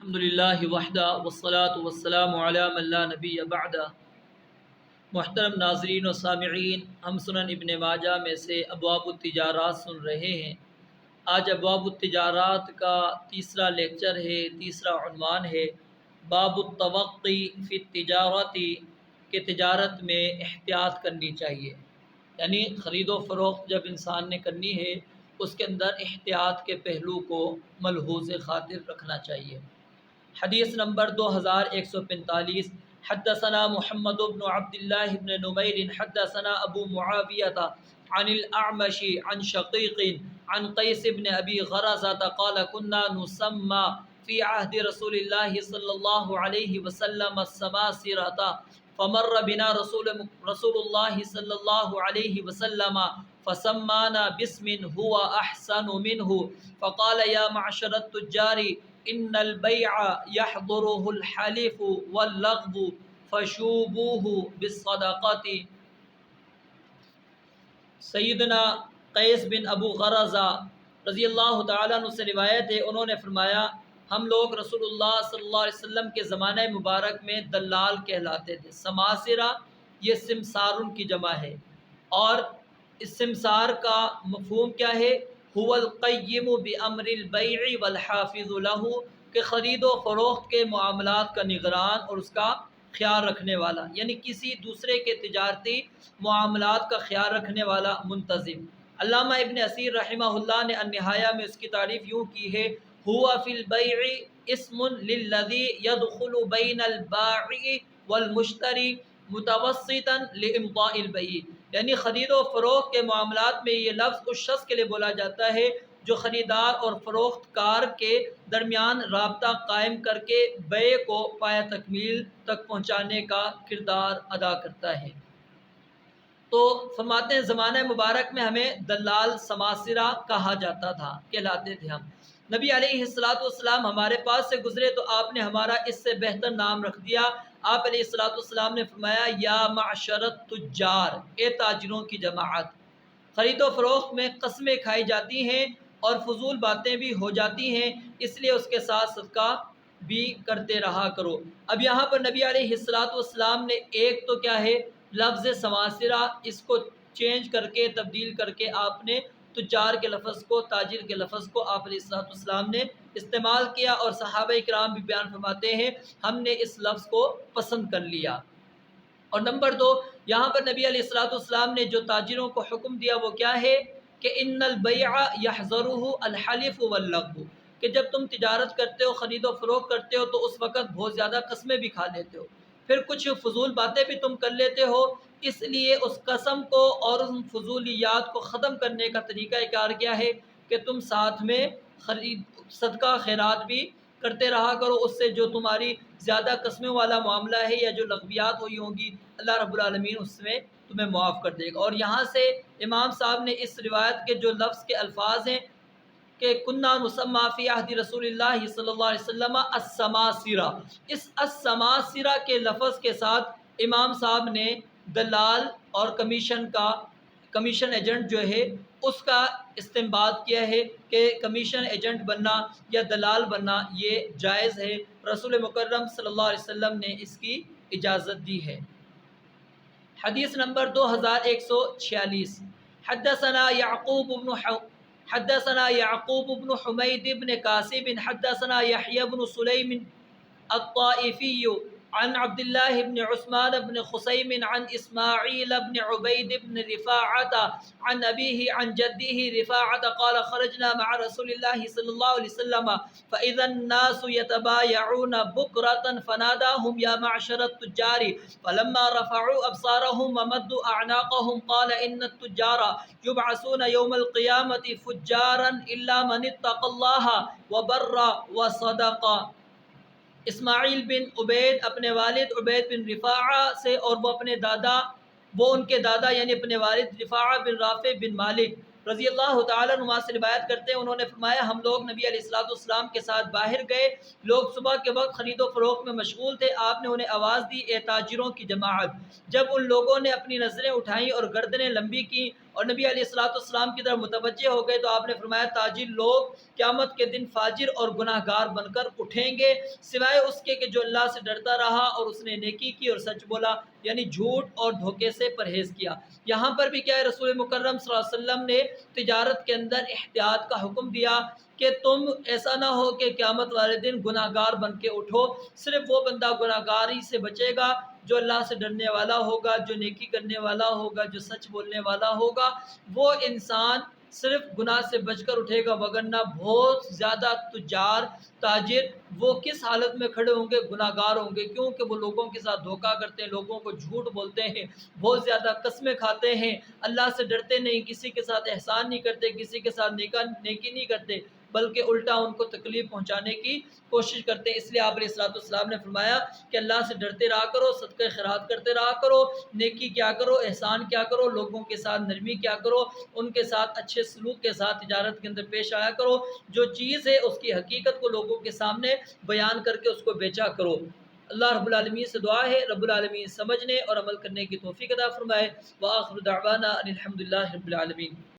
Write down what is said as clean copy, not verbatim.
الحمدللہ وحدہ والصلاة والسلام علی من لا نبی بعدہ۔ محترم ناظرین و سامعین، ہم سنن ابن ماجہ میں سے ابواب التجارات سن رہے ہیں۔ آج ابواب التجارات کا تیسرا لیکچر ہے، تیسرا عنوان ہے باب التوقی فی التجارت، کہ تجارت میں احتیاط کرنی چاہیے، یعنی خرید و فروخت جب انسان نے کرنی ہے اس کے اندر احتیاط کے پہلو کو ملحوظ خاطر رکھنا چاہیے۔ حدیث نمبر 2145، حدثنا محمد بن عبد الله بن نمير حدثنا ابو معاوية عن الاعمش عن شقيق عن قيس بن ابي غرزة قال كنا نسمى في عهد رسول الله صلى الله عليه وسلم السماسرة، فمر بنا رسول الله صلى الله عليه وسلم فسمانا باسم هو احسن منه، فقال يا معشر التجار ان البيع يحضره الحلف واللغو فشوبوه بالصدقات۔ سیدنا قیس بن ابو غرزہ رضی اللہ تعالیٰ عنہ سے روایت ہے، انہوں نے فرمایا ہم لوگ رسول اللہ صلی اللہ علیہ وسلم کے زمانہ مبارک میں دلال کہلاتے تھے۔ سماسرہ یہ سمسارن کی جمع ہے، اور اس سمسار کا مفہوم کیا ہے؟ هو القیم بامر البیع والحافظ له، کہ خرید و فروخت کے معاملات کا نگران اور اس کا خیال رکھنے والا، یعنی کسی دوسرے کے تجارتی معاملات کا خیال رکھنے والا منتظم۔ علامہ ابن اثیر رحمہ اللہ نے النہایہ میں اس کی تعریف یوں کی ہے، هو فی البیع اسم للذی یدخل بین البائع والمشتری متوسطا لامضاء البیع، یعنی خرید و فروخت کے معاملات میں یہ لفظ اس شخص کے لیے بولا جاتا ہے جو خریدار اور فروخت کار کے درمیان رابطہ قائم کر کے بیع کو پایہ تکمیل تک پہنچانے کا کردار ادا کرتا ہے۔ تو فرماتے ہیں زمانہ مبارک میں ہمیں دلال سماسرہ کہا جاتا تھا، کہلاتے تھے ہم۔ نبی علیہ السلام ہمارے پاس سے گزرے تو آپ نے ہمارا اس سے بہتر نام رکھ دیا۔ آپ علیہ السلام نے فرمایا یا معشر التجار، اے تاجروں کی جماعت۔ خرید و فروخت میں قسمیں کھائی جاتی ہیں اور فضول باتیں بھی ہو جاتی ہیں، اس لیے اس کے ساتھ صدقہ بھی کرتے رہا کرو۔ اب یہاں پر نبی علیہ السلام نے ایک تو کیا ہے لفظ سماسرہ، اس کو چینج کر کے تبدیل کر کے آپ نے تجار کے لفظ کو، تاجر کے لفظ کو آپ علیہ السلام نے استعمال کیا، اور صحابہ کرام بھی بیان فرماتے ہیں ہم نے اس لفظ کو پسند کر لیا۔ اور نمبر 2، یہاں پر نبی علیہ السلام نے جو تاجروں کو حکم دیا وہ کیا ہے کہ ان البیع یحضرہ الحلف واللغو، کہ جب تم تجارت کرتے ہو، خرید و فروخت کرتے ہو تو اس وقت بہت زیادہ قسمیں بھی کھا لیتے ہو، پھر کچھ فضول باتیں بھی تم کر لیتے ہو، اس لیے اس قسم کو اور ان فضولیات کو ختم کرنے کا طریقہ کار کیا ہے کہ تم ساتھ میں صدقہ خیرات بھی کرتے رہا کرو، اس سے جو تمہاری زیادہ قسموں والا معاملہ ہے یا جو لغویات ہوئی ہوں گی اللہ رب العالمین اس میں تمہیں معاف کر دے گا۔ اور یہاں سے امام صاحب نے اس روایت کے جو لفظ کے الفاظ ہیں کہ کننا نسمى فی عہد رسول اللہ صلی اللہ علیہ وسلم السماسرہ، اس السماسرہ کے لفظ کے ساتھ امام صاحب نے دلال اور کمیشن ایجنٹ جو ہے اس کا استنباط کیا ہے کہ کمیشن ایجنٹ بننا یا دلال بننا یہ جائز ہے، رسول مکرم صلی اللہ علیہ وسلم نے اس کی اجازت دی ہے۔ حدیث نمبر 2146، حدثنا يعقوب بن حميد بن كاسب حدثنا يحيى بن سليم الطائفي عن عبد الله بن عثمان بن خصيم عن إسماعيل بن عبيد بن رفاعة عن أبيه عن جده رفاعة قال خرجنا مع رسول الله صلى الله عليه وسلم فإذا الناس يتبايعون بكرة فناداهم يا معشر التجار فلما رفعوا أبصارهم ومدوا أعناقهم قال إن التجار يبعثون يوم القيامة فجارا إلا من اتقى الله وبر وصدق۔ اسماعیل بن عبید اپنے والد عبید بن رفاعہ سے، اور وہ ان کے دادا یعنی اپنے والد رفاعہ بن رافع بن مالک رضی اللہ تعالیٰ عنہ سے روایت کرتے ہیں، انہوں نے فرمایا ہم لوگ نبی علیہ السلام کے ساتھ باہر گئے، لوگ صبح کے وقت خرید و فروخت میں مشغول تھے، آپ نے انہیں آواز دی اے تاجروں کی جماعت۔ جب ان لوگوں نے اپنی نظریں اٹھائیں اور گردنیں لمبی کیں اور نبی علیہ الصلوۃ والسلام کی طرف متوجہ ہو گئے تو آپ نے فرمایا تاجر لوگ قیامت کے دن فاجر اور گناہ گار بن کر اٹھیں گے سوائے اس کے کہ جو اللہ سے ڈرتا رہا اور اس نے نیکی کی اور سچ بولا، یعنی جھوٹ اور دھوکے سے پرہیز کیا۔ یہاں پر بھی کیا ہے، رسول مکرم صلی اللہ علیہ وسلم نے تجارت کے اندر احتیاط کا حکم دیا کہ تم ایسا نہ ہو کہ قیامت والے دن گناہ گار بن کے اٹھو۔ صرف وہ بندہ گناہ گاری سے بچے گا جو اللہ سے ڈرنے والا ہوگا، جو نیکی کرنے والا ہوگا، جو سچ بولنے والا ہوگا، وہ انسان صرف گناہ سے بچ کر اٹھے گا، وگرنہ بہت زیادہ تجار تاجر وہ کس حالت میں کھڑے ہوں گے؟ گناہ گار ہوں گے، کیونکہ وہ لوگوں کے ساتھ دھوکہ کرتے ہیں، لوگوں کو جھوٹ بولتے ہیں، بہت زیادہ قسمیں کھاتے ہیں، اللہ سے ڈرتے نہیں، کسی کے ساتھ احسان نہیں کرتے، کسی کے ساتھ نیکی نہیں کرتے، بلکہ الٹا ان کو تکلیف پہنچانے کی کوشش کرتے ہیں۔ اس لیے آپ علیہ الصلوۃ والسلام نے فرمایا کہ اللہ سے ڈرتے رہا کرو، صدقہ خیرات کرتے رہا کرو، نیکی کیا کرو، احسان کیا کرو، لوگوں کے ساتھ نرمی کیا کرو، ان کے ساتھ اچھے سلوک کے ساتھ تجارت کے اندر پیش آیا کرو، جو چیز ہے اس کی حقیقت کو لوگوں کے سامنے بیان کر کے اس کو بیچا کرو۔ اللہ رب العالمین سے دعا ہے رب العالمین سمجھنے اور عمل کرنے کی توفیق عطا فرمائے۔ وآخر دعوانا ان الحمد للہ رب العالمین۔